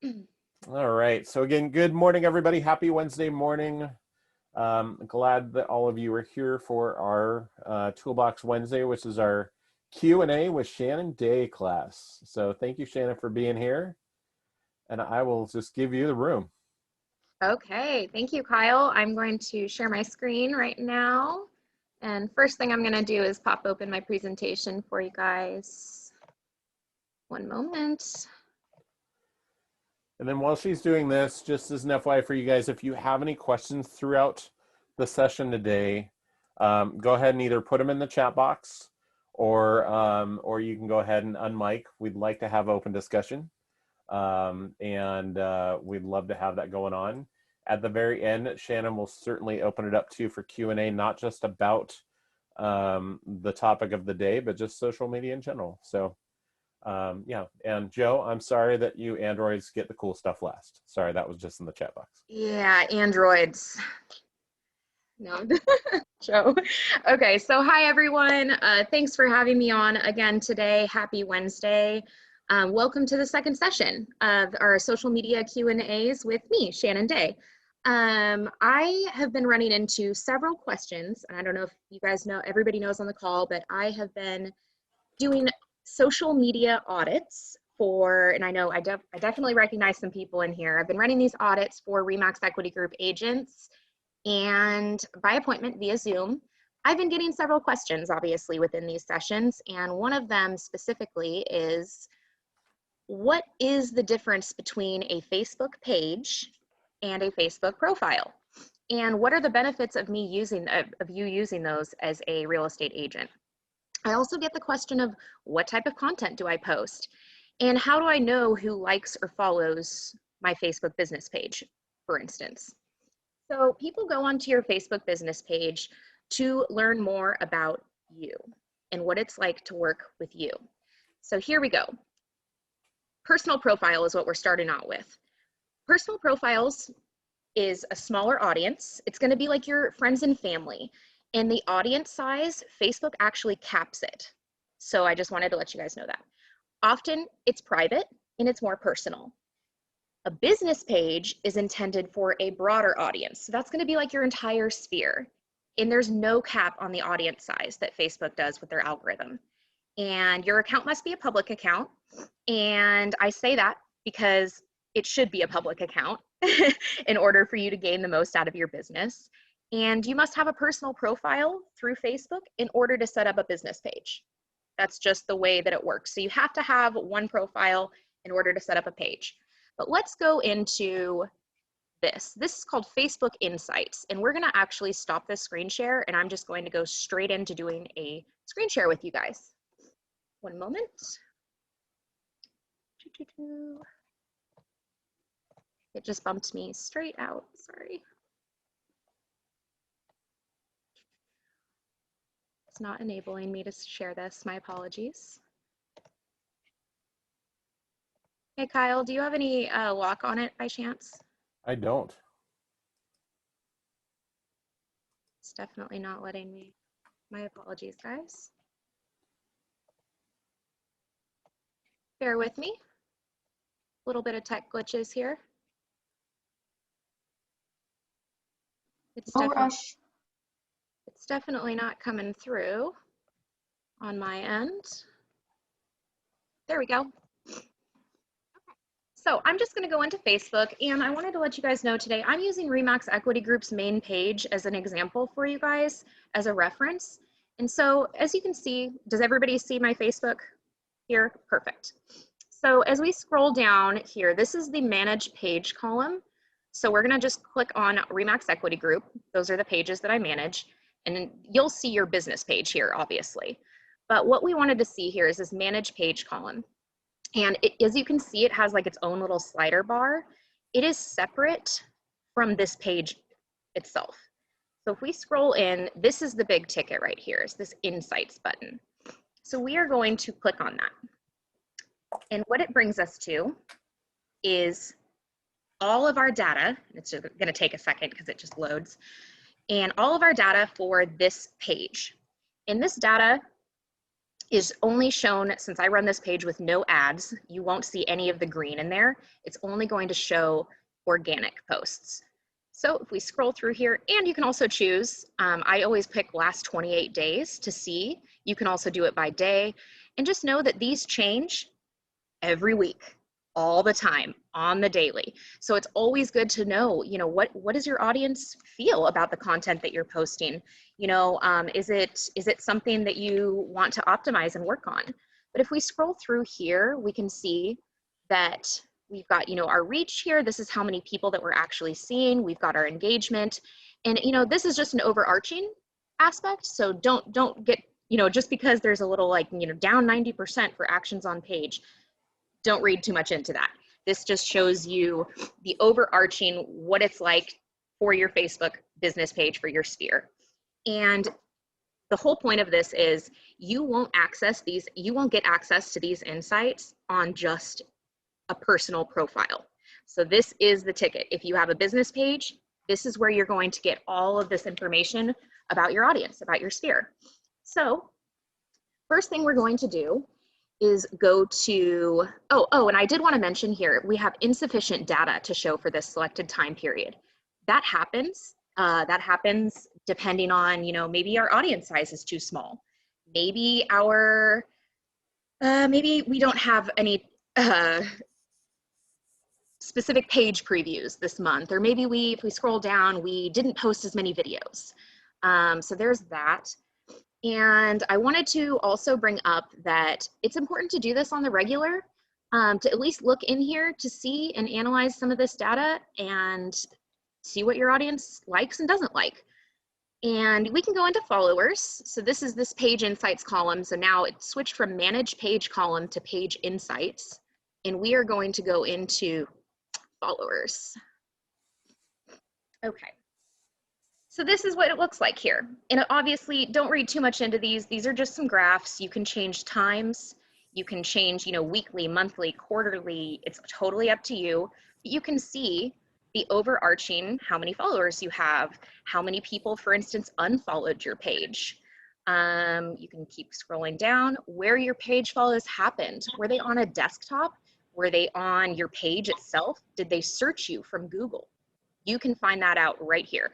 All right. So again, good morning, everybody. Happy Wednesday morning. Glad that all of you are here for our Toolbox Wednesday, which is our Q&A with Shannon Day class. So thank you, Shannon, for being here. And I will just give you the room. Okay, thank you, Kyle. I'm going to share my screen right now. And first thing I'm going to do is pop open my presentation for you guys. One moment. And then while she's doing this, just as an FYI for you guys, if you have any questions throughout the session today, go ahead and either put them in the chat box or you can go ahead and unmic. We'd like to have open discussion. And we'd love to have that going on. At the very end, Shannon will certainly open it up too for Q&A, not just about the topic of the day, but just social media in general. So yeah, and Joe, I'm sorry that you androids get the cool stuff last. Sorry, that was just in the chat box. Yeah, androids. No, Joe. Okay, so hi everyone. Thanks for having me on again today. Happy Wednesday. Welcome to the second session of our social media Q&As with me, Shannon Day. I have been running into several questions, and I don't know if you guys know, everybody knows on the call, but I have been doing social media audits for, and I know I definitely recognize some people in here. I've been running these audits for Remax Equity Group agents and by appointment via Zoom. I've been getting several questions, obviously, within these sessions, and one of them specifically is, what is the difference between a Facebook page and a Facebook profile? And what are the benefits of me using, of you using those as a real estate agent? I also get the question of what type of content do I post? And how do I know who likes or follows my Facebook business page, for instance? So people go onto your Facebook business page to learn more about you and what it's like to work with you. So here we go. Personal profile is what we're starting out with. Personal profiles is a smaller audience. It's going to be like your friends and family. And the audience size, Facebook actually caps it. So I just wanted to let you guys know that. Often it's private and it's more personal. A business page is intended for a broader audience. So that's going to be like your entire sphere. And there's no cap on the audience size that Facebook does with their algorithm. And your account must be a public account. And I say that because it should be a public account in order for you to gain the most out of your business. And you must have a personal profile through Facebook in order to set up a business page. That's just the way that it works. So you have to have one profile in order to set up a page. But let's go into this. This is called Facebook Insights. And we're going to actually stop this screen share. And I'm just going to go straight into doing a screen share with you guys. One moment. It just bumped me straight out. Sorry. It's not enabling me to share this. My apologies. Hey, Kyle, do you have any lock on it by chance? I don't. It's definitely not letting me. My apologies, guys. Bear with me. A little bit of tech glitches here. It's definitely not coming through on my end. There we go. So I'm just going to go into Facebook, and I wanted to let you guys know today I'm using Remax Equity Group's main page as an example for you guys as a reference. And so as you can see, does everybody see my Facebook here? Perfect. So as we scroll down here, this is the manage page column. So we're going to just click on Remax Equity Group. Those are the pages that I manage. And you'll see your business page here, obviously. But what we wanted to see here is this manage page column. And as you can see, it has like its own little slider bar. It is separate from this page itself. So if we scroll in, this is the big ticket right here, is this Insights button. So we are going to click on that. And what it brings us to is all of our data. It's just going to take a second because it just loads. And all of our data for this page. And this data is only shown, since I run this page with no ads, you won't see any of the green in there. It's only going to show organic posts. So if we scroll through here, and you can also choose, I always pick last 28 days to see. You can also do it by day. And just know that these change every week, all the time, on the daily. So it's always good to know, what does your audience feel about the content that you're posting? Is it something that you want to optimize and work on? But if we scroll through here, we can see that we've got, our reach here. This is how many people that we're actually seeing. We've got our engagement. And, this is just an overarching aspect. So don't get, just because there's a little down 90% for actions on page, don't read too much into that. This just shows you the overarching, what it's like for your Facebook business page for your sphere. And the whole point of this is you won't get access to these insights on just a personal profile. So this is the ticket. If you have a business page, this is where you're going to get all of this information about your audience, about your sphere. So first thing we're going to do is go to, and I did want to mention here, we have insufficient data to show for this selected time period. That happens depending on, maybe our audience size is too small. Maybe maybe we don't have any specific page previews this month, or maybe if we scroll down, we didn't post as many videos. So there's that. And I wanted to also bring up that it's important to do this on the regular, to at least look in here to see and analyze some of this data and see what your audience likes and doesn't like. And we can go into followers. So this is this page insights column. So now it's switched from manage page column to page insights. And we are going to go into followers. Okay. So this is what it looks like here. And obviously, don't read too much into these. These are just some graphs. You can change times. You can change, weekly, monthly, quarterly. It's totally up to you. But you can see the overarching, how many followers you have, how many people, for instance, unfollowed your page. You can keep scrolling down, where your page follows happened. Were they on a desktop? Were they on your page itself? Did they search you from Google? You can find that out right here.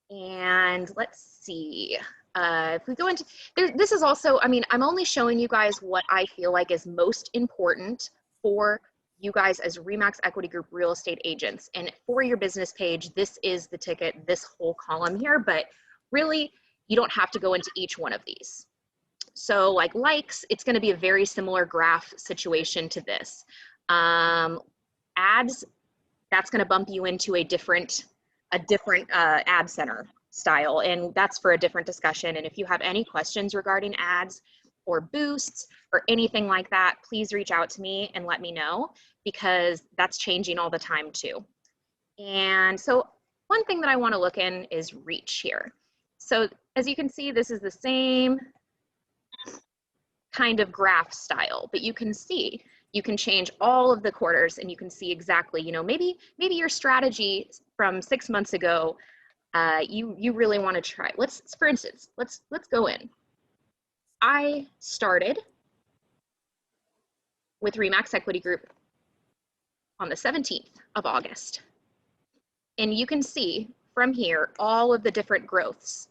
And let's see, if we go into, this is also, I'm only showing you guys what I feel like is most important for you guys as RE/MAX Equity Group real estate agents. And for your business page, this is the ticket, this whole column here, but really, you don't have to go into each one of these. So like likes, it's gonna be a very similar graph situation to this. Ads, that's gonna bump you into a different ad center style, and that's for a different discussion. And if you have any questions regarding ads or boosts or anything like that, please reach out to me and let me know, because that's changing all the time too. And so one thing that I want to look in is reach here. So as you can see, this is the same kind of graph style, but you can see, you can change all of the quarters and you can see exactly, maybe your strategy from 6 months ago, you really want to try. For instance, let's go in. I started with RE/MAX Equity Group on the 17th of August. And you can see from here all of the different growths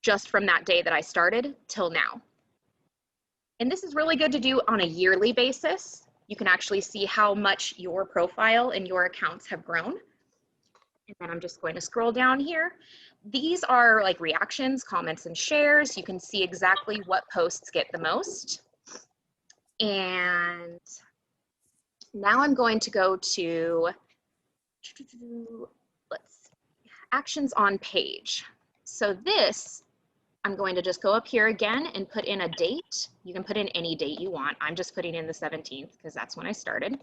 just from that day that I started till now. And this is really good to do on a yearly basis. You can actually see how much your profile and your accounts have grown. And then I'm just going to scroll down here. These are like reactions, comments, and shares. You can see exactly what posts get the most. And now I'm going to go to, let's see, actions on page. So this, I'm going to just go up here again and put in a date. You can put in any date you want. I'm just putting in the 17th because that's when I started.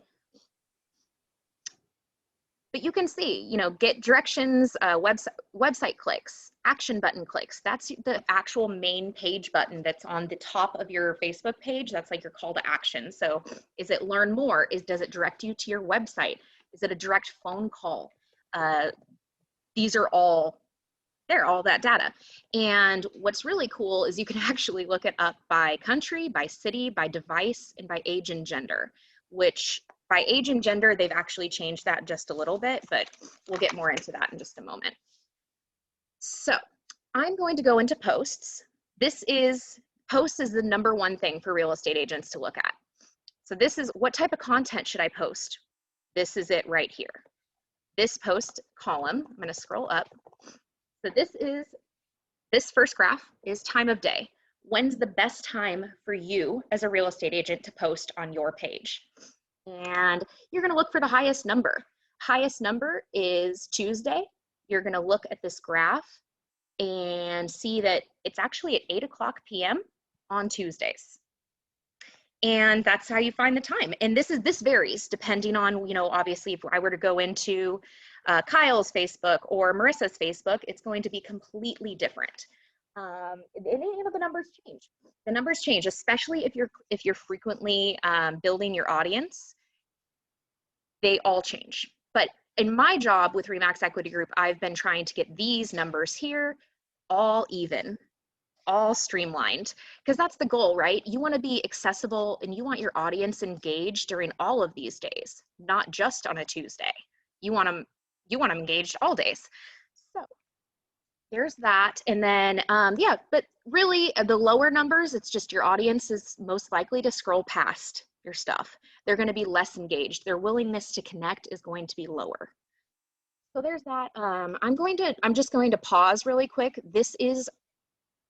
But you can see, get directions, website clicks, action button clicks. That's the actual main page button that's on the top of your Facebook page. That's like your call to action. So is it learn more? Does it direct you to your website? Is it a direct phone call? These are all there, all that data. And what's really cool is you can actually look it up by country, by city, by device, and by age and gender, which by age and gender, they've actually changed that just a little bit, but we'll get more into that in just a moment. So I'm going to go into posts. Posts is the number one thing for real estate agents to look at. So this is what type of content should I post? This is it right here. This post column, I'm going to scroll up. So this first graph is time of day. When's the best time for you as a real estate agent to post on your page? And you're going to look for the highest number. Highest number is Tuesday. You're going to look at this graph and see that it's actually at 8:00 p.m. on Tuesdays. And that's how you find the time. And this varies depending on, obviously if I were to go into Kyle's Facebook or Marissa's Facebook, it's going to be completely different. And the numbers change. The numbers change, especially if you're frequently building your audience. They all change. But in my job with Remax Equity Group, I've been trying to get these numbers here all even, all streamlined, because that's the goal, right? You want to be accessible and you want your audience engaged during all of these days, not just on a Tuesday. You want them engaged all days. So there's that. And then, yeah, but really the lower numbers, it's just your audience is most likely to scroll past your stuff. They're going to be less engaged. Their willingness to connect is going to be lower. So there's that. I'm just going to pause really quick. This is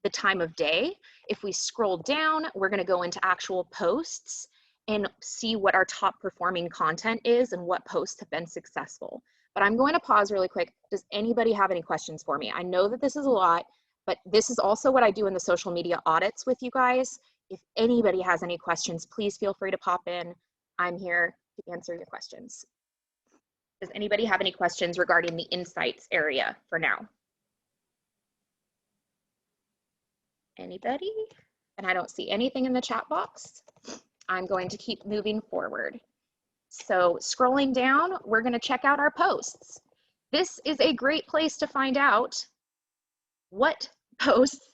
the time of day. If we scroll down, we're going to go into actual posts and see what our top performing content is and what posts have been successful. But I'm going to pause really quick. Does anybody have any questions for me? I know that this is a lot, but this is also what I do in the social media audits with you guys. If anybody has any questions, please feel free to pop in. I'm here to answer your questions. Does anybody have any questions regarding the insights area for now? Anybody? And I don't see anything in the chat box. I'm going to keep moving forward. So scrolling down, we're going to check out our posts. This is a great place to find out what posts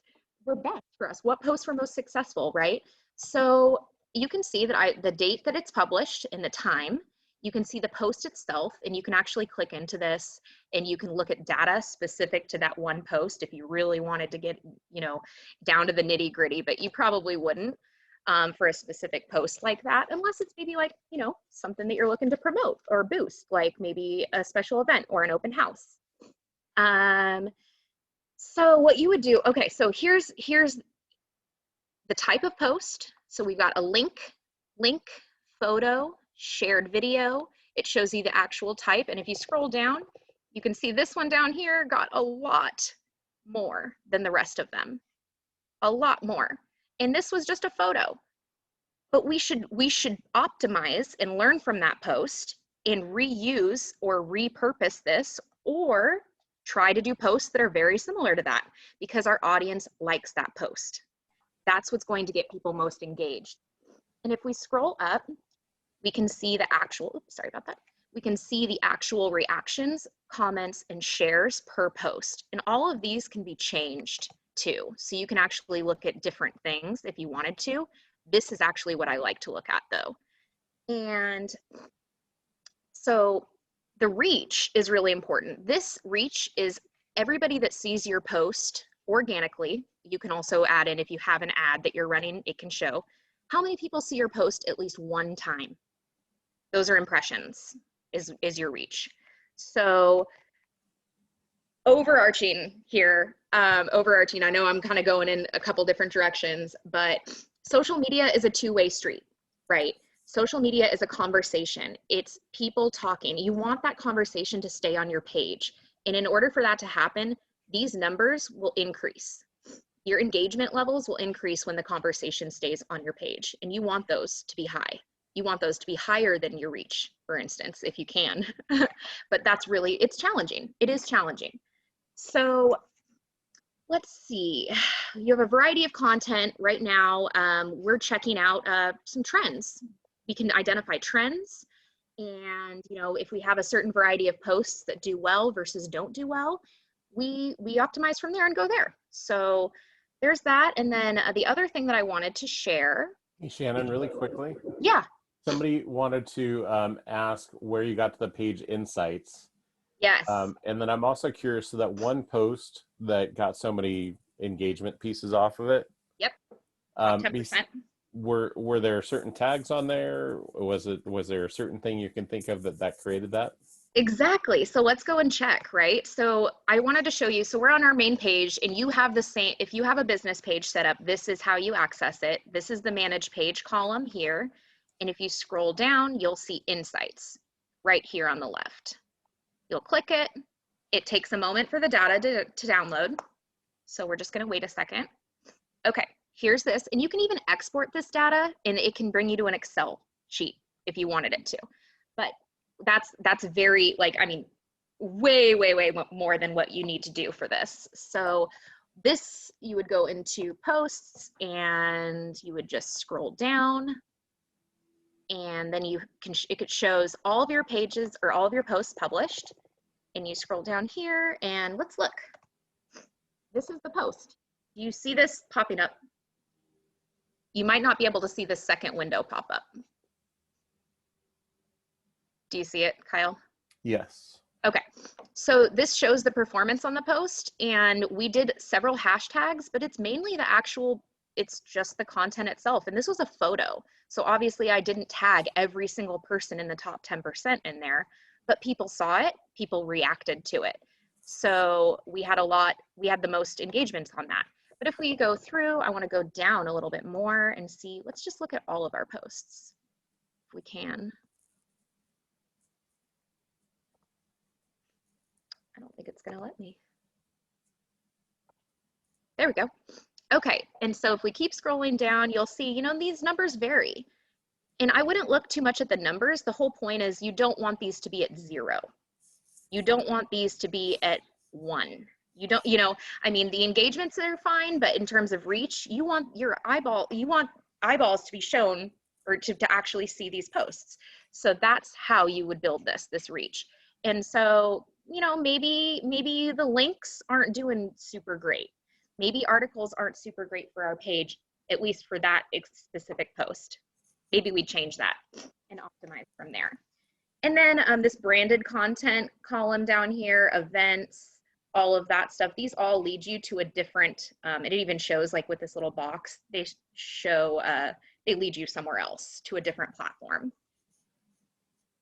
were best for us, what posts were most successful, right? So you can see that the date that it's published and the time. You can see the post itself, and you can actually click into this and you can look at data specific to that one post if you really wanted to get, down to the nitty gritty, but you probably wouldn't for a specific post like that, unless it's maybe like, something that you're looking to promote or boost, like maybe a special event or an open house. So what you would do, okay, so here's the type of post. So we've got a link, photo, shared video. It shows you the actual type. And if you scroll down, you can see this one down here got a lot more than the rest of them, a lot more. And this was just a photo, but we should optimize and learn from that post and reuse or repurpose this, or try to do posts that are very similar to that because our audience likes that post. That's what's going to get people most engaged. And if we scroll up, we can see the actual, we can see the actual reactions, comments, and shares per post. And all of these can be changed too. So you can actually look at different things if you wanted to. This is actually what I like to look at though. And so the reach is really important. This reach is everybody that sees your post organically. You can also add in, if you have an ad that you're running, it can show how many people see your post at least one time. Those are impressions, is your reach. So overarching here, I know I'm kind of going in a couple different directions, but social media is a two-way street, right? Social media is a conversation. It's people talking. You want that conversation to stay on your page. And in order for that to happen, these numbers will increase. Your engagement levels will increase when the conversation stays on your page. And you want those to be high. You want those to be higher than your reach, for instance, if you can. But that's really, it's challenging. It is challenging. So let's see. You have a variety of content right now. We're checking out some trends. We can identify trends, and if we have a certain variety of posts that do well versus don't do well, we optimize from there and go there. So there's that. And then the other thing that I wanted to share. Hey, Shannon, really quickly. Yeah. Somebody wanted to ask where you got to the page insights. Yes. And then I'm also curious, so that one post that got so many engagement pieces off of it, Yep. Top um, 10%. were there certain tags on there? Was there a certain thing you can think of that created that? Exactly. So let's go and check, right? So I wanted to show you, so we're on our main page and you have the same, if you have a business page set up, this is how you access it. This is the manage page column here. And if you scroll down, you'll see insights right here on the left. You'll click it. It takes a moment for the data to download. So we're just going to wait a second. Okay, here's this. And you can even export this data and it can bring you to an Excel sheet if you wanted it to. But that's very, like, I mean, way more than what you need to do for this. So this, you would go into posts and you would just scroll down, and then you can, it shows all of your pages or all of your posts published, and you scroll down here and let's look. This is the post. You see this popping up. You might not be able to see the second window pop up. Do you see it, Kyle? Yes. Okay, so this shows the performance on the post, and we did several hashtags, but it's mainly the actual, it's just the content itself. And this was a photo. So obviously I didn't tag every single person in the top 10% in there, but people saw it, people reacted to it. So we had the most engagements on that. But if we go through, I want to go down a little bit more and see, let's just look at all of our posts if we can. I don't think it's going to let me. There we go. Okay, and so if we keep scrolling down, you'll see, you know, these numbers vary. And I wouldn't look too much at the numbers. The whole point is you don't want these to be at 0. You don't want these to be at 1. You don't, you know, I mean, the engagements are fine, but in terms of reach, you want eyeballs to be shown, or to actually see these posts. So that's how you would build this reach. And so, you know, maybe the links aren't doing super great. Maybe articles aren't super great for our page, at least for that specific post. Maybe we change that and optimize from there. And then this branded content column down here, events, all of that stuff, these all lead you to a different, it even shows, like with this little box, they show, they lead you somewhere else to a different platform.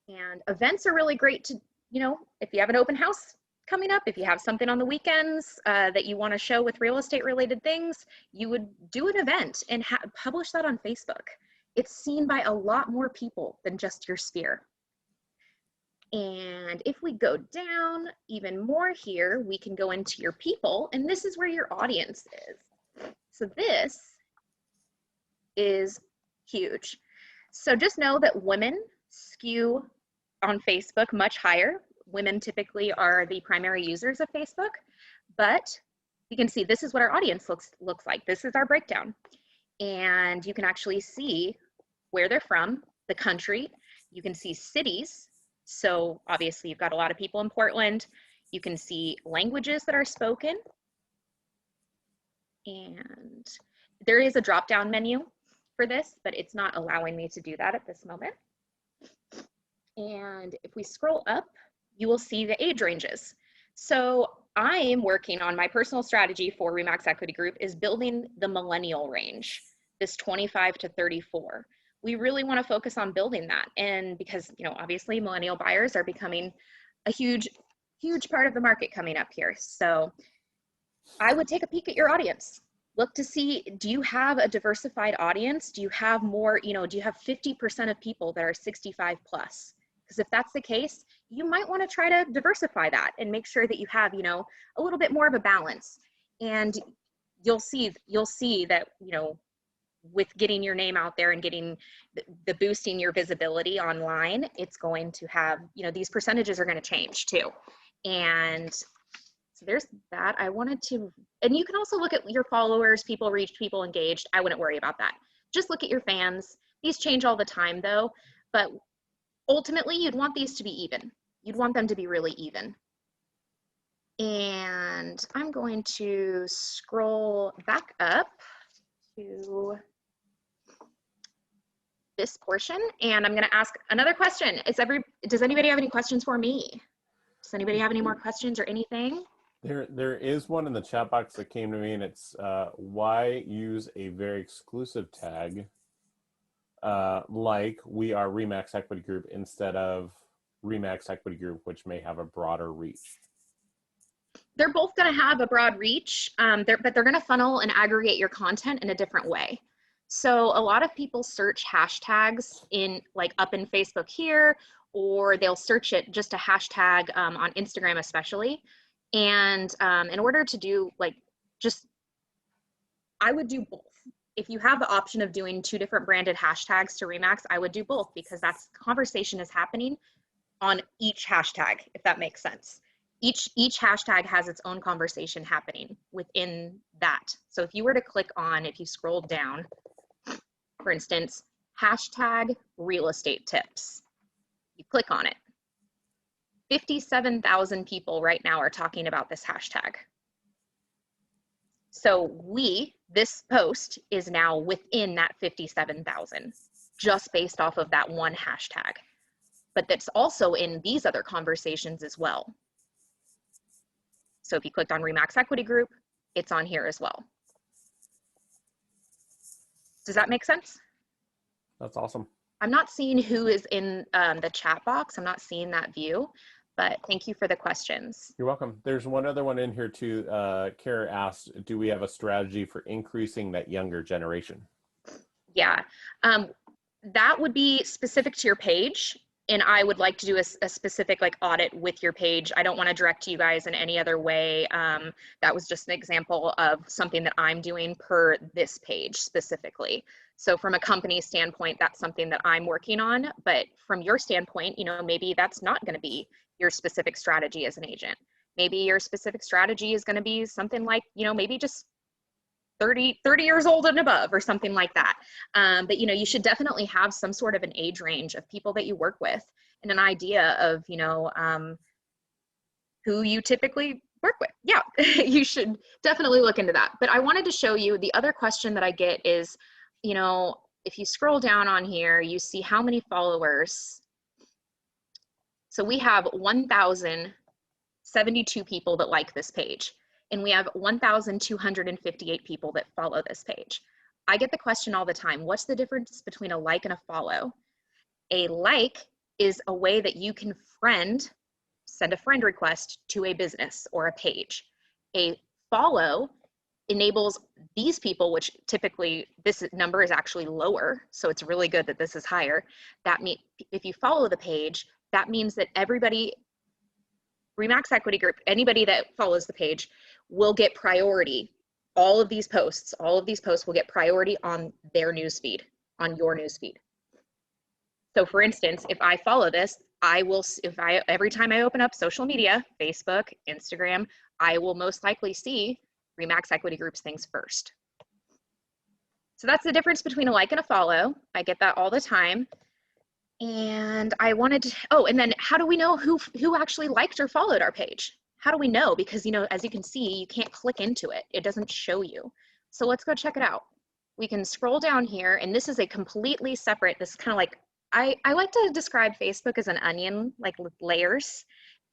And events are really great to, you know, if you have an open house coming up, if you have something on the weekends that you want to show with real estate related things, you would do an event and publish that on Facebook. It's seen by a lot more people than just your sphere. And if we go down even more here, we can go into your people, and this is where your audience is. So this is huge. So just know that women skew on Facebook much higher. Women typically are the primary users of Facebook, but you can see this is what our audience looks like. This is our breakdown. And you can actually see where they're from, the country. You can see cities. So obviously you've got a lot of people in Portland. You can see languages that are spoken. And there is a drop-down menu for this, but it's not allowing me to do that at this moment. And if we scroll up, you will see the age ranges. So I am working on my personal strategy for Remax Equity Group is building the millennial range, this 25 to 34. We really want to focus on building that. And because, you know, obviously millennial buyers are becoming a huge part of the market coming up here. So I would take a peek at your audience. Look to see, do you have a diversified audience? Do you have more, you know, do you have 50% of people that are 65 plus? Because if that's the case, you might want to try to diversify that and make sure that you have, you know, a little bit more of a balance. And you'll see that, you know, with getting your name out there and getting the boosting your visibility online, it's going to have, you know, these percentages are going to change too. And so there's that. I wanted to, and you can also look at your followers, people reached, people engaged. I wouldn't worry about that. Just look at your fans. These change all the time though, but ultimately you'd want these to be even. You'd want them to be really even. And I'm going to scroll back up to this portion, and I'm going to ask another question. Does anybody have any questions for me? Does anybody have any more questions or anything? There is one in the chat box that came to me, and it's why use a very exclusive tag like we are Remax Equity Group instead of Remax Equity Group, which may have a broader reach. They're both going to have a broad reach, but they're going to funnel and aggregate your content in a different way. So a lot of people search hashtags in like up in Facebook here, or they'll search it just a hashtag on Instagram especially. And in order to do like I would do both. If you have the option of doing 2 different branded hashtags to Remax, I would do both because that's conversation is happening on each hashtag, if that makes sense. Each hashtag has its own conversation happening within that. So if you were to click on, if you scroll down, for instance, hashtag real estate tips, you click on it. 57,000 people right now are talking about this hashtag. So this post is now within that 57,000, just based off of that one hashtag. But that's also in these other conversations as well. So if you clicked on Remax Equity Group, it's on here as well. Does that make sense? That's awesome. I'm not seeing who is in the chat box. I'm not seeing that view, but thank you for the questions. You're welcome. There's one other one in here too. Kara asked, do we have a strategy for increasing that younger generation? Yeah, that would be specific to your page. And I would like to do a specific like audit with your page. I don't want to direct you guys in any other way. That was just an example of something that I'm doing per this page specifically. So from a company standpoint, that's something that I'm working on. But from your standpoint, you know, maybe that's not going to be your specific strategy as an agent. Maybe your specific strategy is going to be something like, you know, maybe just 30 years old and above or something like that. But, you know, you should definitely have some sort of an age range of people that you work with and an idea of, you know, who you typically work with. Yeah, you should definitely look into that. But I wanted to show you the other question that I get is, you know, if you scroll down on here, you see how many followers. So we have 1,072 people that like this page. And we have 1,258 people that follow this page. I get the question all the time, what's the difference between a like and a follow? A like is a way that you can send a friend request to a business or a page. A follow enables these people, which typically this number is actually lower, so it's really good that this is higher. That means if you follow the page, that means that everybody, Remax Equity Group, anybody that follows the page will get priority. All of these posts will get priority on their newsfeed, on your newsfeed. So for instance, if I follow this, every time I open up social media, Facebook, Instagram, I will most likely see Remax Equity Group's things first. So that's the difference between a like and a follow. I get that all the time. And I wanted to, and then how do we know who actually liked or followed our page? How do we know? Because, you know, as you can see, you can't click into it. It doesn't show you. So let's go check it out. We can scroll down here, and this is a completely separate, this is kind of like, I like to describe Facebook as an onion, like with layers,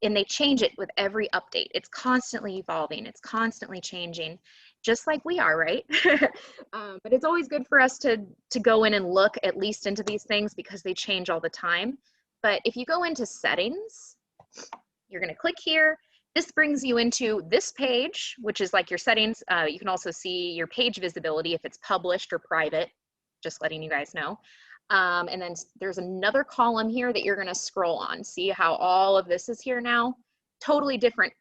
and they change it with every update. It's constantly evolving. It's constantly changing, just like we are, right? But it's always good for us to go in and look at least into these things because they change all the time. But if you go into settings, you're going to click here. This brings you into this page, which is like your settings. You can also see your page visibility if it's published or private, just letting you guys know. And then there's another column here that you're going to scroll on. See how all of this is here now? Totally different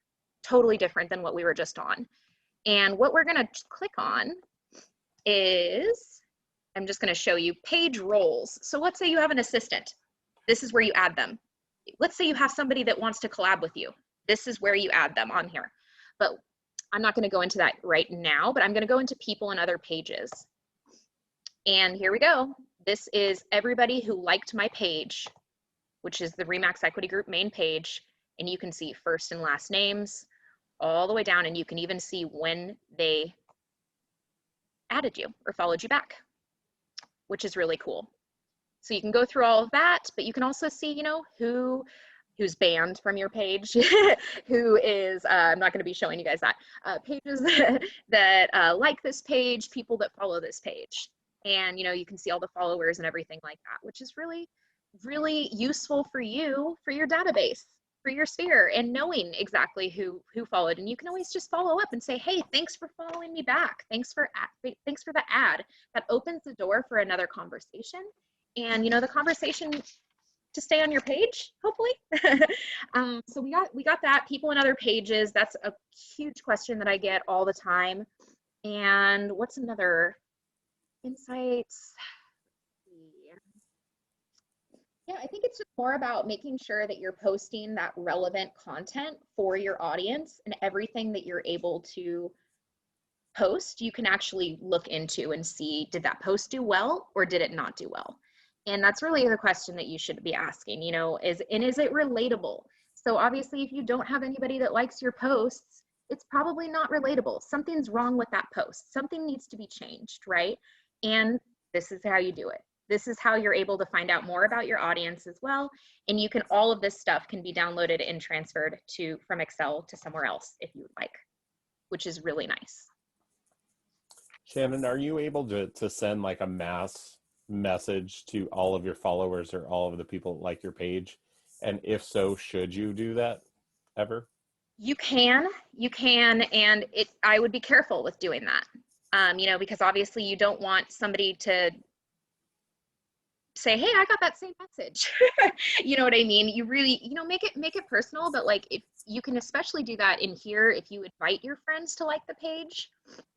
than what we were just on. And what we're going to click on is, I'm just going to show you page roles. So let's say you have an assistant. This is where you add them. Let's say you have somebody that wants to collab with you. This is where you add them on here. But I'm not going to go into that right now, but I'm going to go into people and other pages. And here we go. This is everybody who liked my page, which is the Remax Equity Group main page. And you can see first and last names, all the way down, and you can even see when they added you or followed you back, which is really cool. So you can go through all of that, but you can also see, you know, who's banned from your page, who is, I'm not going to be showing you guys that, pages that like this page, people that follow this page. And, you know, you can see all the followers and everything like that, which is really, really useful for you, for your database, for your sphere, and knowing exactly who followed. And you can always just follow up and say, hey, thanks for following me back. Thanks for the ad. That opens the door for another conversation. And, you know, the conversation to stay on your page, hopefully. So we got that. People in other pages. That's a huge question that I get all the time. And what's another? Insights. Yeah, I think it's just more about making sure that you're posting that relevant content for your audience, and everything that you're able to post, you can actually look into and see, did that post do well or did it not do well? And that's really the question that you should be asking, you know, is it relatable? So obviously, if you don't have anybody that likes your posts, it's probably not relatable. Something's wrong with that post. Something needs to be changed, right? And this is how you do it. This is how you're able to find out more about your audience as well. And you can, all of this stuff can be downloaded and transferred to from Excel to somewhere else if you would like, which is really nice. Shannon, are you able to send like a mass message to all of your followers or all of the people that like your page? And if so, should you do that ever? You can, and I would be careful with doing that. You know, because obviously you don't want somebody to say, hey, I got that same message. You know what I mean? You really, you know, make it personal, but like, if you can especially do that in here, if you invite your friends to like the page.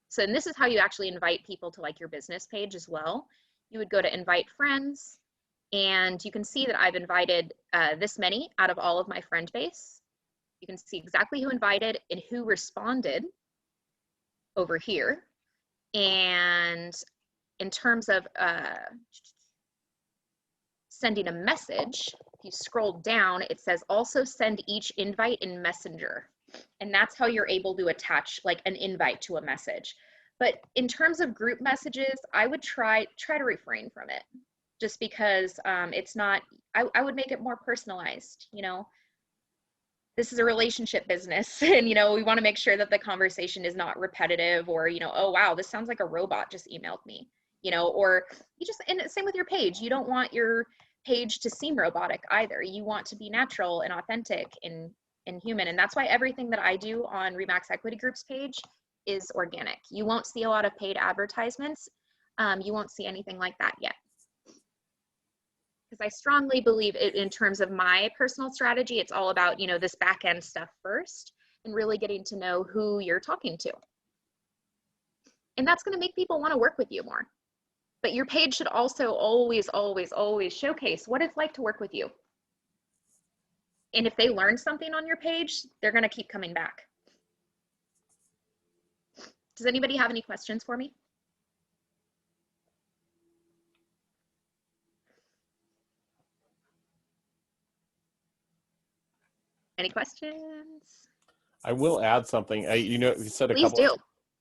So, and this is how you actually invite people to like your business page as well. You would go to invite friends, and you can see that I've invited this many out of all of my friend base. You can see exactly who invited and who responded over here. And in terms of sending a message, if you scroll down, it says also send each invite in Messenger. And that's how you're able to attach like an invite to a message. But in terms of group messages, I would try to refrain from it, just because it's not, I would make it more personalized. You know, this is a relationship business, and, you know, we want to make sure that the conversation is not repetitive, or, you know, oh, wow, this sounds like a robot just emailed me, you know, or you just, and same with your page. You don't want your page to seem robotic either. You want to be natural and authentic and human. And that's why everything that I do on Remax Equity Group's page is organic. You won't see a lot of paid advertisements. You won't see anything like that yet. Because I strongly believe it, in terms of my personal strategy, it's all about, you know, this back end stuff first, and really getting to know who you're talking to. And that's going to make people want to work with you more. But your page should also always, always, always showcase what it's like to work with you. And if they learn something on your page, they're going to keep coming back. Does anybody have any questions for me? Any questions? I will add something. You know, Please do.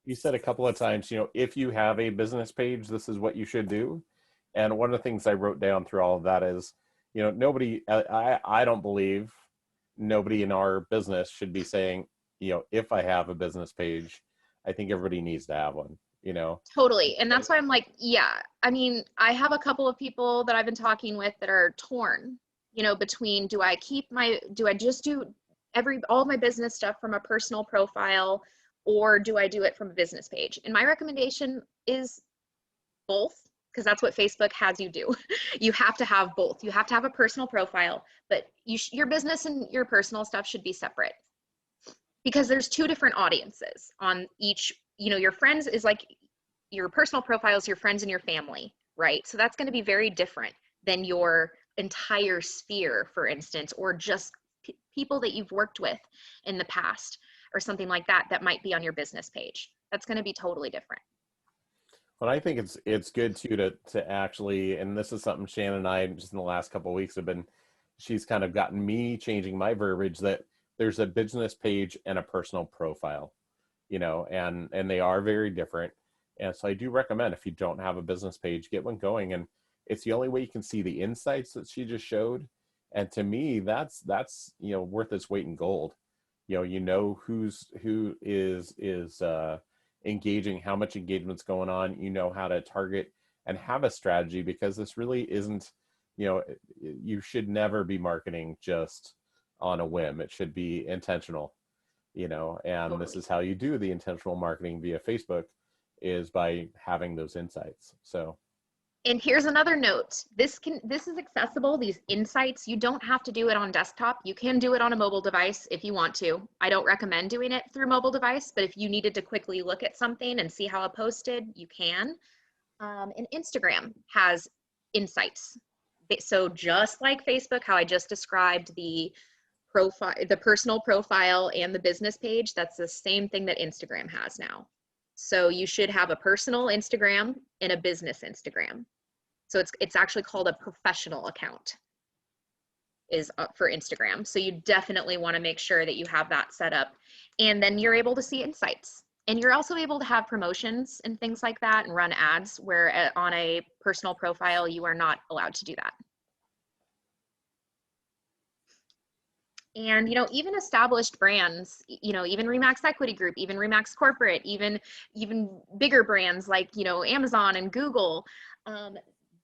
You said a couple of times, you know, if you have a business page, this is what you should do. And one of the things I wrote down through all of that is, you know, nobody, I don't believe nobody in our business should be saying, you know, if I have a business page, I think everybody needs to have one, you know. Totally. And that's why I'm like, yeah, I mean, I have a couple of people that I've been talking with that are torn, you know, between, do I just do all of my business stuff from a personal profile, or do I do it from a business page? And my recommendation is both, because that's what Facebook has you do. You have to have both. You have to have a personal profile, but your business and your personal stuff should be separate, because there's two different audiences on each. You know, your friends is like, your personal profile is your friends and your family, right? So that's going to be very different than your entire sphere, for instance, or just people that you've worked with in the past or something like that, that might be on your business page. That's going to be totally different. But I think it's good too to actually, and this is something Shannon and I just in the last couple of weeks have been, she's kind of gotten me changing my verbiage, that there's a business page and a personal profile, and they are very different. And so I do recommend, if you don't have a business page, get one going. And it's the only way you can see the insights that she just showed. And to me, that's worth its weight in gold. Who is engaging, how much engagement's going on, how to target and have a strategy, because this really isn't, you should never be marketing just on a whim. It should be intentional, and this Totally. is how you do the intentional marketing via Facebook, is by having those insights. So, And here's another note. This is accessible, these insights. You don't have to do it on desktop. You can do it on a mobile device if you want to. I don't recommend doing it through mobile device, but if you needed to quickly look at something and see how it posted, you can. And Instagram has insights. So just like Facebook, how I just described the profile, the personal profile and the business page, that's the same thing that Instagram has now. So you should have a personal Instagram and a business Instagram. So it's actually called a professional account is up for Instagram. So you definitely want to make sure that you have that set up, and then you're able to see insights. And you're also able to have promotions and things like that and run ads, where on a personal profile, you are not allowed to do that. And, even established brands, even Remax Equity Group, even Remax Corporate, even bigger brands like, Amazon and Google,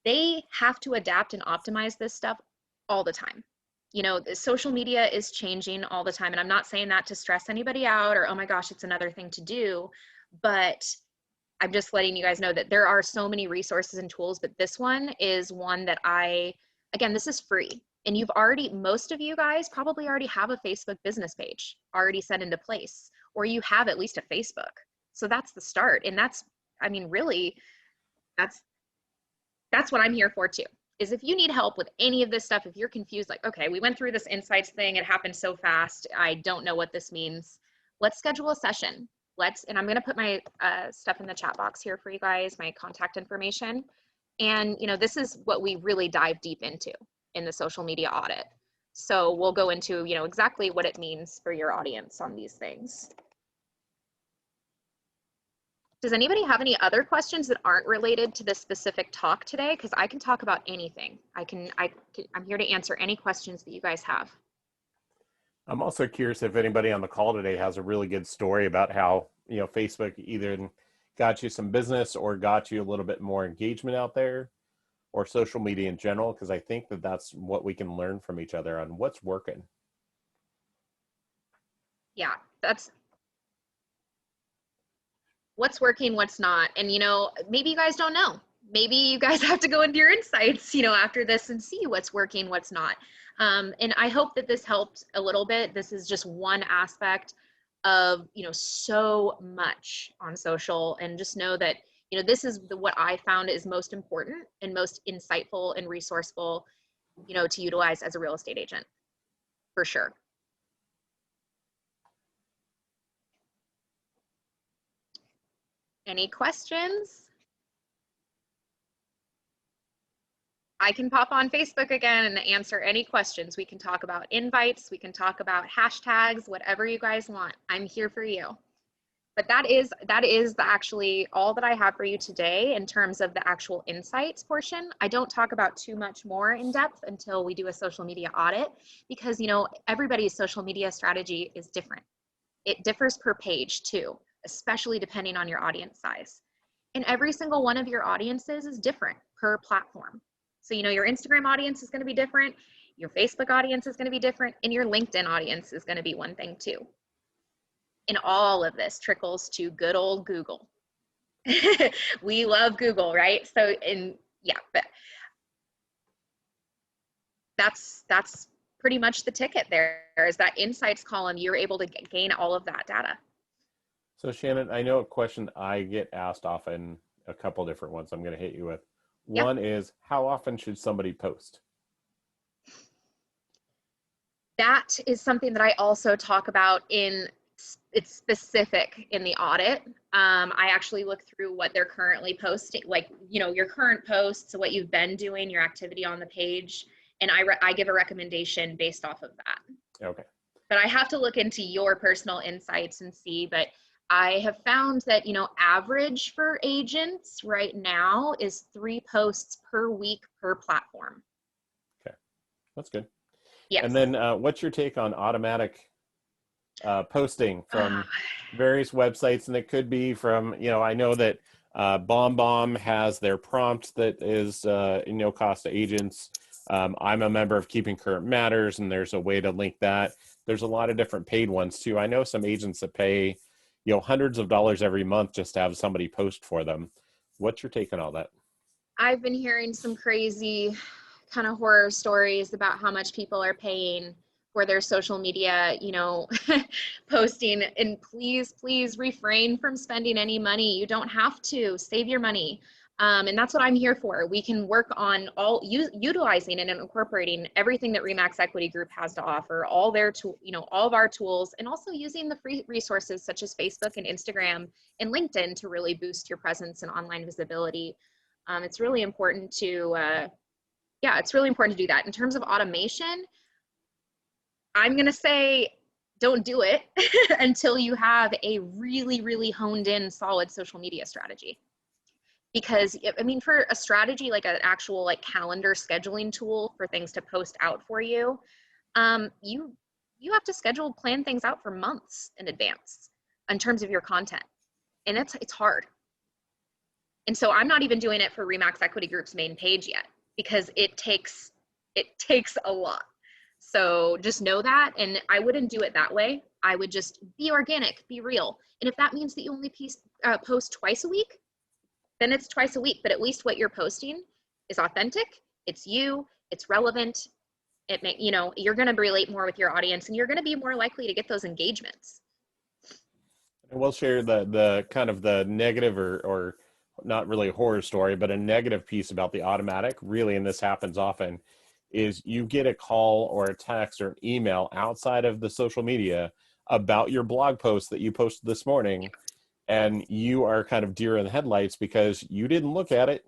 they have to adapt and optimize this stuff all the time. The social media is changing all the time. And I'm not saying that to stress anybody out or, oh my gosh, it's another thing to do. But I'm just letting you guys know that there are so many resources and tools, but this one is one that again, this is free. And most of you guys probably already have a Facebook business page already set into place, or you have at least a Facebook. So that's the start. And really, that's what I'm here for too, is if you need help with any of this stuff, if you're confused, like, okay, we went through this insights thing, it happened so fast, I don't know what this means, let's schedule a session. And I'm going to put my stuff in the chat box here for you guys, my contact information. And, this is what we really dive deep into in the social media audit. So we'll go into, exactly what it means for your audience on these things. Does anybody have any other questions that aren't related to this specific talk today? Because I can talk about anything. I'm here to answer any questions that you guys have. I'm also curious if anybody on the call today has a really good story about how, Facebook either got you some business or got you a little bit more engagement out there, or social media in general, because I think that that's what we can learn from each other on what's working. Yeah, that's what's working, what's not. And, maybe you guys don't know. Maybe you guys have to go into your insights, after this and see what's working, what's not. And I hope that this helped a little bit. This is just one aspect of, so much on social, and just know that, this is what I found is most important and most insightful and resourceful, to utilize as a real estate agent, for sure. Any questions? I can pop on Facebook again and answer any questions. We can talk about invites. We can talk about hashtags, whatever you guys want. I'm here for you. But that is actually all that I have for you today in terms of the actual insights portion. I don't talk about too much more in depth until we do a social media audit, because, everybody's social media strategy is different. It differs per page too, especially depending on your audience size. And every single one of your audiences is different per platform. So, your Instagram audience is going to be different, your Facebook audience is going to be different, and your LinkedIn audience is going to be one thing too. And all of this trickles to good old Google. We love Google, right? So, but that's pretty much the ticket there, is that insights column. You're able to gain all of that data. So Shannon, I know a question I get asked often, a couple different ones I'm going to hit you with. One is, how often should somebody post? That is something that I also talk about it's specific in the audit. I actually look through what they're currently posting, like, your current posts, what you've been doing, your activity on the page, and I give a recommendation based off of that. Okay. but I have to look into your personal insights and see. But I have found that, average for agents right now is 3 posts per week per platform. Okay, that's good. And Yes. then what's your take on automatic posting Uh, from various websites? And it could be from, I know that BombBomb has their prompt that is no cost to agents. I'm a member of Keeping Current Matters, and there's a way to link that. There's a lot of different paid ones too. I know some agents that pay, hundreds of dollars every month just to have somebody post for them. What's your take on all that? I've been hearing some crazy kind of horror stories about how much people are paying for their social media, posting. And please, please refrain from spending any money. You don't have to. Save your money. And that's what I'm here for. We can work on utilizing and incorporating everything that Remax Equity Group has to offer, all of our tools, and also using the free resources such as Facebook and Instagram and LinkedIn to really boost your presence and online visibility. It's really important to, it's really important to do that. In terms of automation, I'm going to say don't do it until you have a really, really honed in solid social media strategy. Because I mean, for a strategy like an actual like calendar scheduling tool for things to post out for you, you have to plan things out for months in advance in terms of your content, and it's hard. And so I'm not even doing it for Remax Equity Group's main page yet because it takes a lot. So just know that, and I wouldn't do it that way. I would just be organic, be real. And if that means that you only post twice a week, then it's twice a week. But at least what you're posting is authentic, it's you, it's relevant. You're going to relate more with your audience, and you're going to be more likely to get those engagements. And we'll share the kind of the negative or not really a horror story, but a negative piece about the automatic, really, and this happens often, is you get a call or a text or an email outside of the social media about your blog post that you posted this morning, and you are kind of deer in the headlights because you didn't look at it.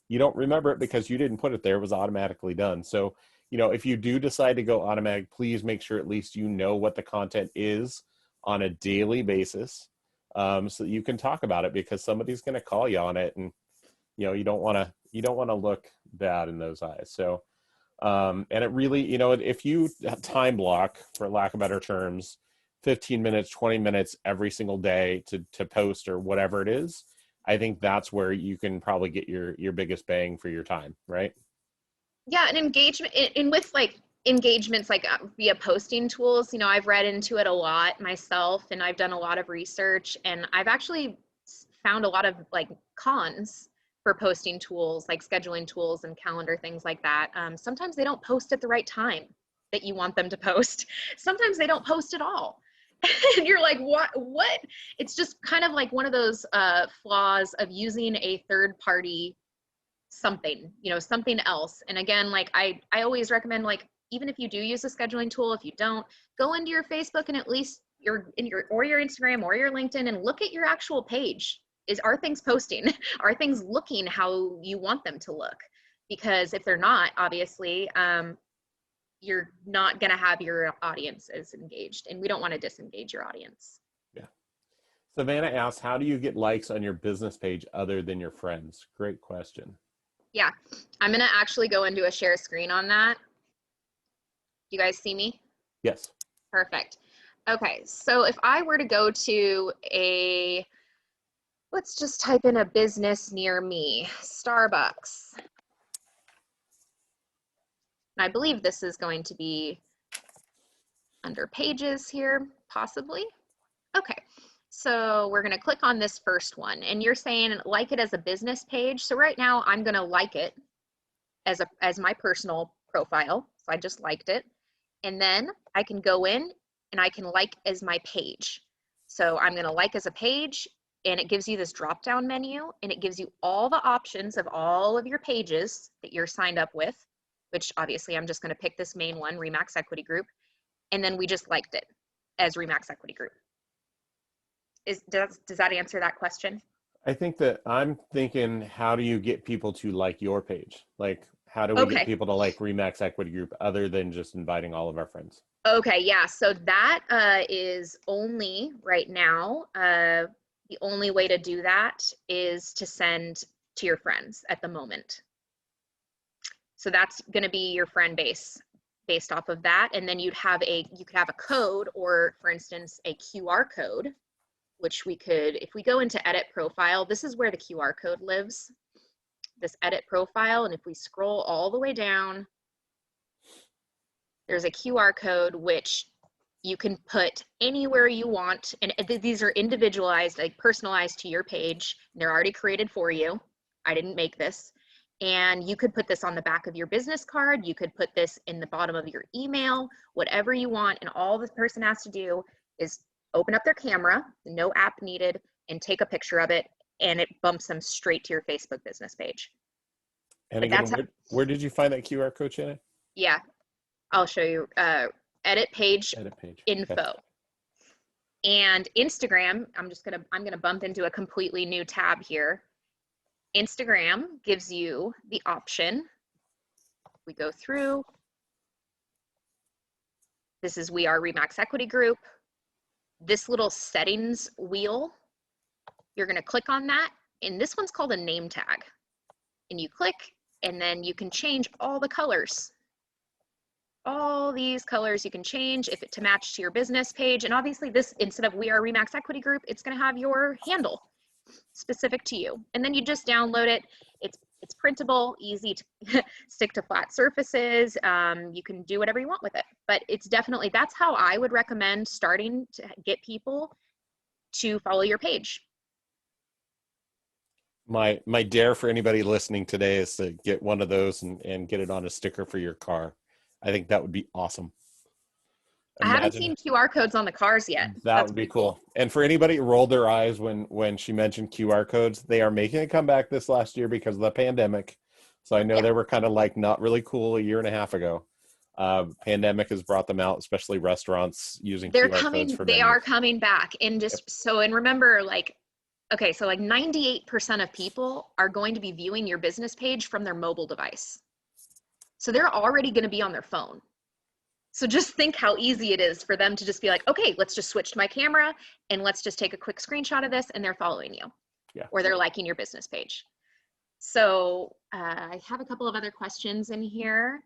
You don't remember it because you didn't put it there. It was automatically done. So, if you do decide to go automatic, please make sure at least you know what the content is on a daily basis, so that you can talk about it, because somebody's going to call you on it, and you don't want to look bad in those eyes. So, and it really, if you time block, for lack of better terms, 15 minutes, 20 minutes every single day to post or whatever it is, I think that's where you can probably get your biggest bang for your time, right? Yeah, and engagement in with like engagements like via posting tools, I've read into it a lot myself, and I've done a lot of research, and I've actually found a lot of like cons for posting tools like scheduling tools and calendar things like that. Sometimes they don't post at the right time that you want them to post. Sometimes they don't post at all. And you're like, what? It's just kind of like one of those flaws of using a third party something, something else. And again, like I always recommend, like, even if you do use a scheduling tool, if you don't, go into your Facebook and at least your Instagram or your LinkedIn and look at your actual page. Are things posting? Are things looking how you want them to look? Because if they're not, obviously, you're not going to have your audience as engaged, and we don't want to disengage your audience. Yeah. Savannah asks, how do you get likes on your business page other than your friends? Great question. Yeah, I'm going to actually go into a share screen on that. You guys see me? Yes. Perfect. Okay, so if I were to go to let's just type in a business near me, Starbucks. And I believe this is going to be under pages here, possibly. Okay, so we're gonna click on this first one, and you're saying like it as a business page. So right now I'm gonna like it as my personal profile. So I just liked it. And then I can go in and I can like as my page. So I'm gonna like as a page, and it gives you this drop down menu, and it gives you all the options of all of your pages that you're signed up with, which obviously I'm just gonna pick this main one, Remax Equity Group. And then we just liked it as Remax Equity Group. Does that answer that question? I think that I'm thinking, how do you get people to like your page? Like, How do we get Okay. people to like Remax Equity Group other than just inviting all of our friends? Okay, yeah, so that is only right now, the only way to do that is to send to your friends at the moment. So that's going to be your friend base based off of that. And then you could have a code, or for instance, a QR code, which we could, if we go into edit profile, this is where the QR code lives, this edit profile. And if we scroll all the way down, there's a QR code, which you can put anywhere you want. And these are individualized, like personalized to your page. They're already created for you. I didn't make this. And you could put this on the back of your business card. You could put this in the bottom of your email, whatever you want. And all this person has to do is open up their camera, no app needed, and take a picture of it. And it bumps them straight to your Facebook business page. And But again, that's where did you find that QR code, Shannon? yeah, I'll show you. Edit page Edit page. info. Okay. And Instagram, I'm gonna bump into a completely new tab here. Instagram gives you the option. We go through. This is We Are Remax Equity Group. This little settings wheel, you're gonna click on that, and this one's called a name tag. And you click, and then you can change all the colors. All these colors you can change if it to match to your business page. And obviously this, instead of We Are Remax Equity Group, it's going to have your handle specific to you. And then you just download it. It's printable, easy to stick to flat surfaces. You can do whatever you want with it, but it's definitely, that's how I would recommend starting to get people to follow your page. My dare for anybody listening today is to get one of those and get it on a sticker for your car. I think that would be awesome. I haven't seen QR codes on the cars yet. That would be cool. And for anybody who rolled their eyes when she mentioned QR codes, they are making a comeback this last year because of the pandemic. So I know they were kind of like not really cool a year and a half ago. Pandemic has brought them out, especially restaurants using QR codes for they menus. are coming back. And just so, and remember, like, okay, so like 98% of people are going to be viewing your business page from their mobile device. So they're already going to be on their phone. So just think how easy it is for them to just be like, okay, let's just switch to my camera and let's just take a quick screenshot of this, and they're following you. Yeah. Or they're liking your business page. So I have a couple of other questions in here.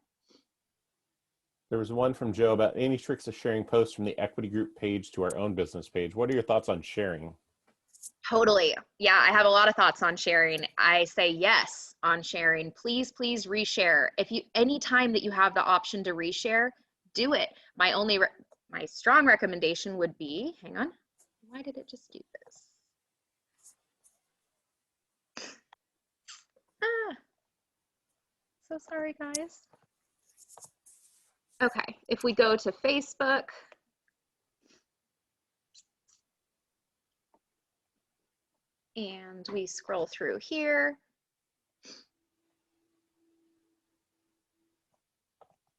There was one from Joe about any tricks of sharing posts from the equity group page to our own business page. What are your thoughts on sharing? Totally. Yeah, I have a lot of thoughts on sharing. I say yes on sharing. Please, please reshare. Anytime that you have the option to reshare, do it. My strong recommendation would be, hang on, why did it just do this? So sorry, guys. Okay, if we go to Facebook, and we scroll through here.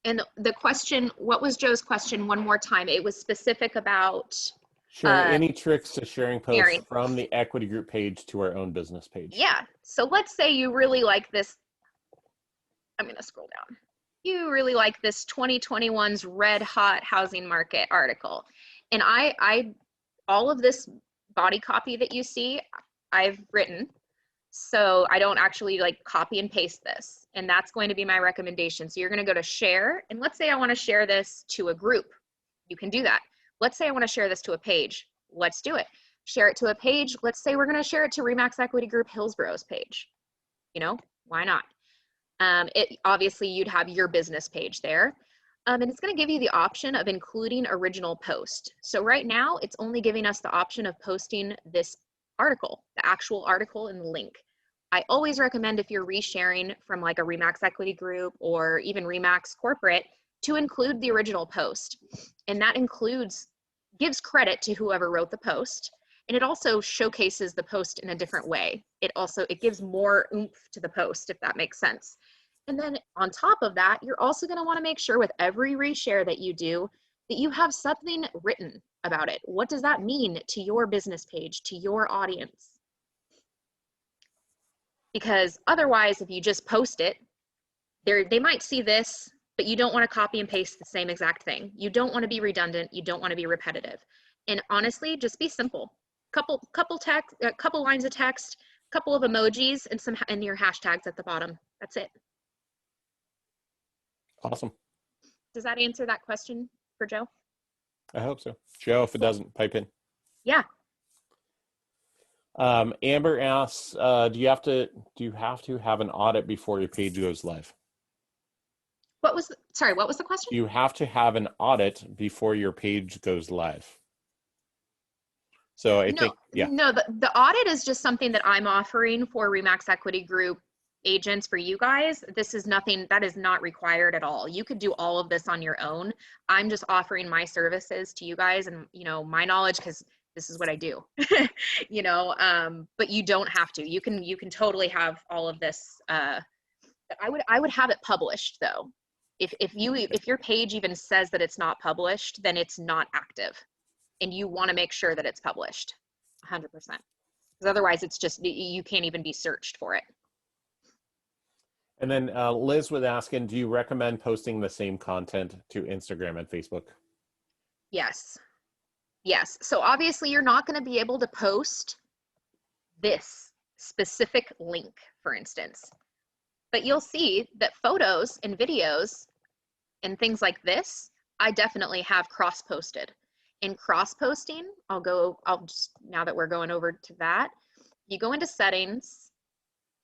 And the question, what was Joe's question one more time? It was specific about sharing any tricks to sharing posts from the equity group page to our own business page. Yeah, so let's say you really like this. I'm gonna scroll down. You really like this 2021's red hot housing market article. And all of this body copy that you see, I've written. So I don't actually like copy and paste this. And that's going to be my recommendation. So you're going to go to share. And let's say I want to share this to a group. You can do that. Let's say I want to share this to a page. Let's do it. Share it to a page. Let's say we're going to share it to Remax Equity Group Hillsborough's page. You know, why not? Obviously you'd have your business page there. And it's going to give you the option of including original post. So right now it's only giving us the option of posting this article, the actual article and the link. I always recommend, if you're resharing from like a Remax Equity Group or even Remax Corporate, to include the original post. And that gives credit to whoever wrote the post. And it also showcases the post in a different way. It gives more oomph to the post, if that makes sense. And then on top of that, you're also going to want to make sure with every reshare that you do that you have something written about it. What does that mean to your business page, to your audience? Because otherwise, if you just post it they might see this, but you don't want to copy and paste the same exact thing. You don't want to be redundant. You don't want to be repetitive. And honestly, just be simple. Couple lines of text, couple of emojis, and your hashtags at the bottom. That's it. Awesome. Does that answer that question for Joe? I hope so. Joe, if it doesn't, pipe in. Yeah. Amber asks, do you have to have an audit before your page goes live? What was the question? Do you have to have an audit before your page goes live? So I think, yeah. No, the audit is just something that I'm offering for Remax Equity Group agents for you guys. This is nothing that is not required at all. You could do all of this on your own. I'm just offering my services to you guys and, my knowledge, because this is what I do, but you don't have to. You can totally have all of this. I would have it published though. If your page even says that it's not published, then it's not active. And you want to make sure that it's published 100%. Because otherwise it's just, you can't even be searched for it. And then Liz was asking, do you recommend posting the same content to Instagram and Facebook? Yes. Yes. So obviously you're not going to be able to post this specific link, for instance. But you'll see that photos and videos and things like this, I definitely have cross-posted. In cross-posting, now that we're going over to that, you go into settings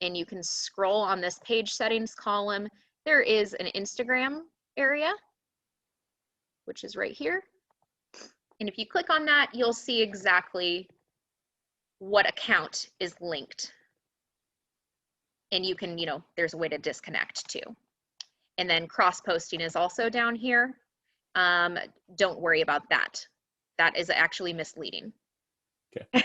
and you can scroll on this page settings column. There is an Instagram area, which is right here. And if you click on that, you'll see exactly what account is linked. And you can, there's a way to disconnect too. And then cross-posting is also down here. Don't worry about that. That is actually misleading. Okay.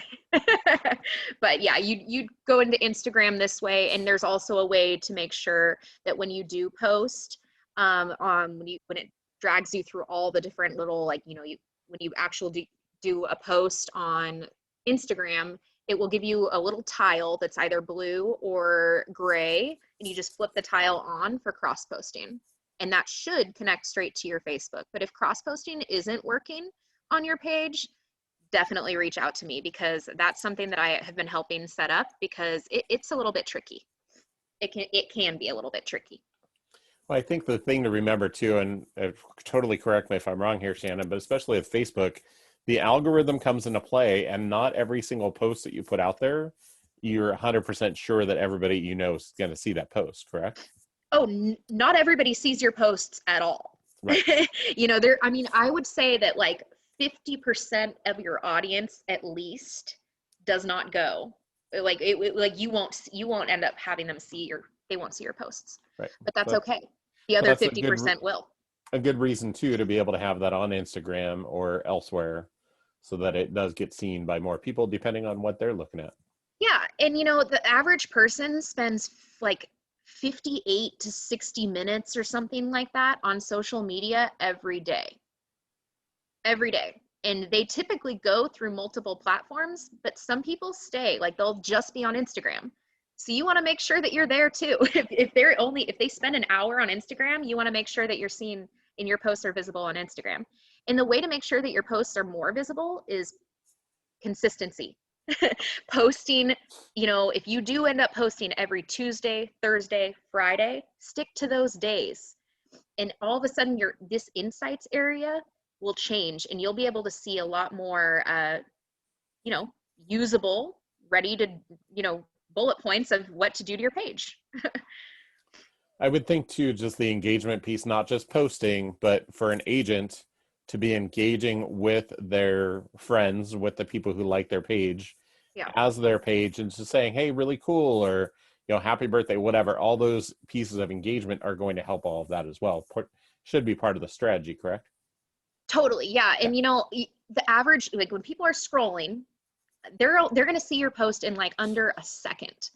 But yeah, you go into Instagram this way, and there's also a way to make sure that when you do post, when it drags you through all the different little, when you actually do a post on Instagram, it will give you a little tile that's either blue or gray, and you just flip the tile on for cross-posting. And that should connect straight to your Facebook. But if cross-posting isn't working on your page, definitely reach out to me, because that's something that I have been helping set up, because it's a little bit tricky. It can be a little bit tricky. Well, I think the thing to remember too, and totally correct me if I'm wrong here, Shannon, but especially with Facebook, the algorithm comes into play, and not every single post that you put out there, you're 100% sure that everybody is going to see that post, correct? Oh, not everybody sees your posts at all. Right. I would say that like 50% of your audience at least does not go. You won't end up having them they won't see your posts. Right. But that's okay. The other 50% will. A good reason too to be able to have that on Instagram or elsewhere, so that it does get seen by more people depending on what they're looking at. Yeah, and the average person spends like 58 to 60 minutes or something like that on social media every day. Every day. And they typically go through multiple platforms, but some people stay, like they'll just be on Instagram. So you want to make sure that you're there too. If they spend an hour on Instagram, you want to make sure that you're seen and your posts are visible on Instagram. And the way to make sure that your posts are more visible is consistency. Posting, if you do end up posting every Tuesday, Thursday, Friday, stick to those days. And all of a sudden this insights area will change, and you'll be able to see a lot more, usable, ready to, bullet points of what to do to your page. I would think too, just the engagement piece, not just posting, but for an agent to be engaging with their friends, with the people who like their page, as their page, and just saying, hey, really cool, or, happy birthday, whatever. All those pieces of engagement are going to help all of that as well. Should be part of the strategy, correct? Totally. Yeah. And the average, like when people are scrolling, they're going to see your post in like under a second,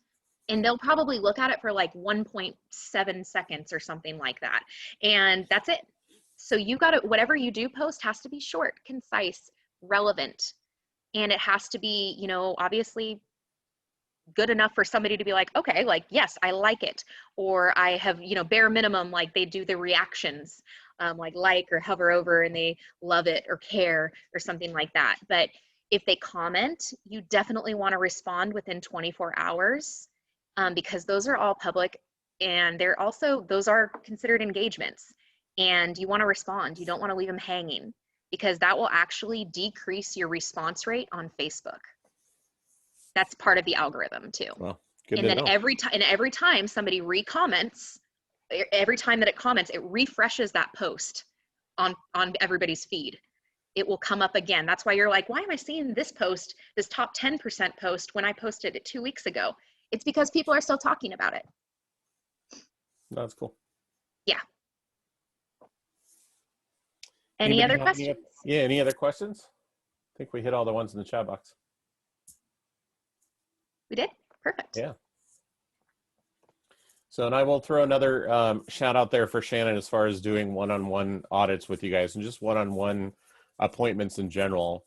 and they'll probably look at it for like 1.7 seconds or something like that. And that's it. So you got to, whatever you do post has to be short, concise, relevant, and it has to be, obviously good enough for somebody to be like, okay, like, yes, I like it. Or I have, you know, bare minimum, like they do the reactions, like or hover over and they love it or care or something like that. But if they comment, you definitely want to respond within 24 hours, because those are all public, and they're also, those are considered engagements, and you want to respond. You don't want to leave them hanging, because that will actually decrease your response rate on Facebook. That's part of the algorithm too. Well, good And to then know. every time somebody recomments, every time that it comments, it refreshes that post on everybody's feed. It will come up again. That's why you're like, why am I seeing this post, this top 10% post, when I posted it 2 weeks ago? It's because people are still talking about it. That's cool. Yeah. Any Anybody other have questions? any other questions? I think we hit all the ones in the chat box. We did? Perfect. Yeah. So, and I will throw another shout out there for Shannon as far as doing one-on-one audits with you guys and just one-on-one appointments in general.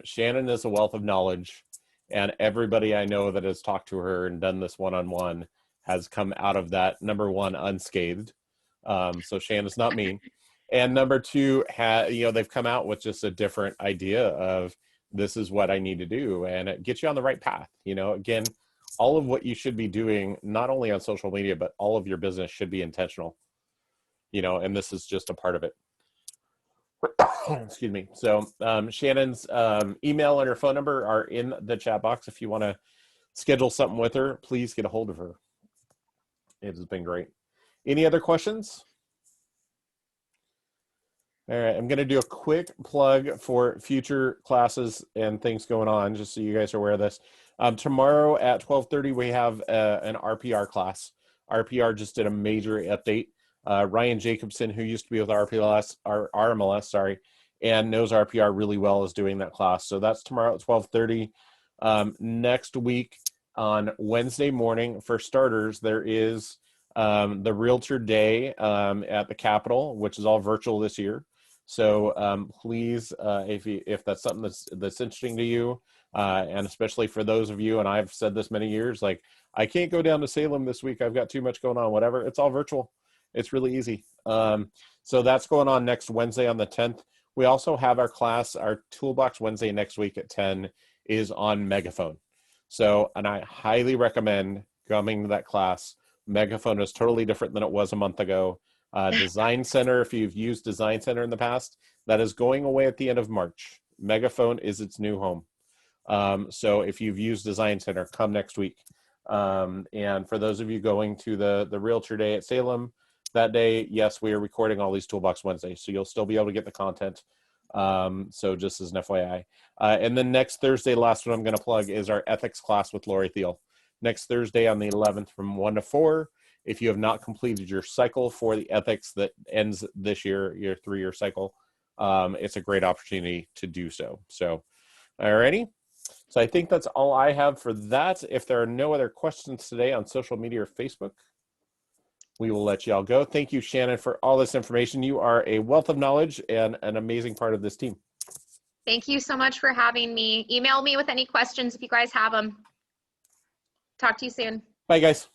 Shannon is a wealth of knowledge, and everybody I know that has talked to her and done this one-on-one has come out of that, number one, unscathed. So Shannon's not mean. And number two, they've come out with just a different idea of this is what I need to do, and it gets you on the right path. Again, all of what you should be doing, not only on social media, but all of your business should be intentional, and this is just a part of it. Excuse me. So Shannon's email and her phone number are in the chat box. If you want to schedule something with her, please get a hold of her. It has been great. Any other questions? All right, I'm going to do a quick plug for future classes and things going on, just so you guys are aware of this. Tomorrow at 12:30, we have an RPR class. RPR just did a major update. Ryan Jacobson, who used to be with RMLS, and knows RPR really well, is doing that class. So that's tomorrow at 12:30. Next week on Wednesday morning, for starters, there is the Realtor Day at the Capitol, which is all virtual this year. So please, if that's something that's interesting to you, and especially for those of you, and I've said this many years, like, I can't go down to Salem this week, I've got too much going on, whatever, it's all virtual. It's really easy. So that's going on next Wednesday on the 10th. We also have our class, our Toolbox Wednesday next week at 10 is on Megaphone. So, and I highly recommend coming to that class. Megaphone is totally different than it was a month ago. Design Center, if you've used Design Center in the past, that is going away at the end of March. Megaphone is its new home. So if you've used Design Center, come next week. And for those of you going to the Realtor Day at Salem that day, yes, we are recording all these Toolbox Wednesdays, so you'll still be able to get the content. So just as an FYI. And then next Thursday, last one I'm going to plug is our ethics class with Lori Thiel. Next Thursday on the 11th from 1 to 4. If you have not completed your cycle for the ethics that ends this year, your 3-year cycle, it's a great opportunity to do so. So, alrighty. So I think that's all I have for that. If there are no other questions today on social media or Facebook, we will let you all go. Thank you, Shannon, for all this information. You are a wealth of knowledge and an amazing part of this team. Thank you so much for having me. Email me with any questions if you guys have them. Talk to you soon. Bye, guys.